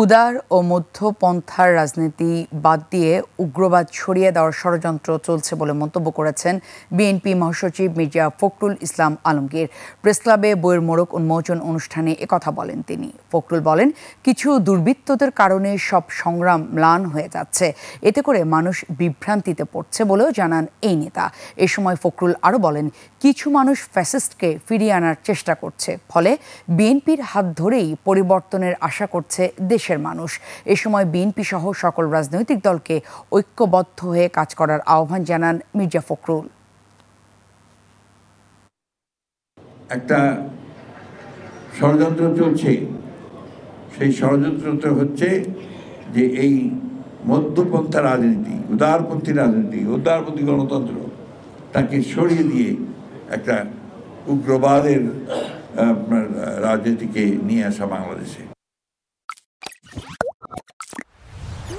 উদার ও মধ্যপন্থার রাজনীতি বাদ দিয়ে উগ্রবাদ ছড়িয়ে দেওয়ার ষড়যন্ত্র চলছে বলে মন্তব্য করেছেন বিএনপি মহাসচিব মির্জা ফখরুল ইসলাম আলমগীর। প্রেসক্লাবে বইয়ের মোড়ক উন্মোচন অনুষ্ঠানে একথা বলেন তিনি। ফখরুল বলেন, কিছু দুর্বৃত্তদের কারণে সব সংগ্রাম ম্লান হয়ে যাচ্ছে, এতে করে মানুষ বিভ্রান্তিতে পড়ছে বলেও জানান এই নেতা। এ সময় ফখরুল আরও বলেন, কিছু মানুষ ফ্যাসিস্টকে ফিরিয়ে আনার চেষ্টা করছে, ফলে বিএনপির হাত ধরেই পরিবর্তনের আশা করছে দেশের মানুষ। এ সময় বিএনপি সহ সকল রাজনৈতিক দলকে ঐক্যবদ্ধ হয়ে কাজ করার আহ্বান জানান মির্জা ফখরুল। একটা ষড়যন্ত্র চলছে, সেই ষড়যন্ত্রটা হচ্ছে যে এই মধ্যপন্থা রাজনীতি, উদারপন্থী রাজনীতি, উদারপন্থী গণতন্ত্র তাকে সরিয়ে দিয়ে একটা উগ্রবাদের রাজনীতিকে নিয়ে আসা বাংলাদেশে।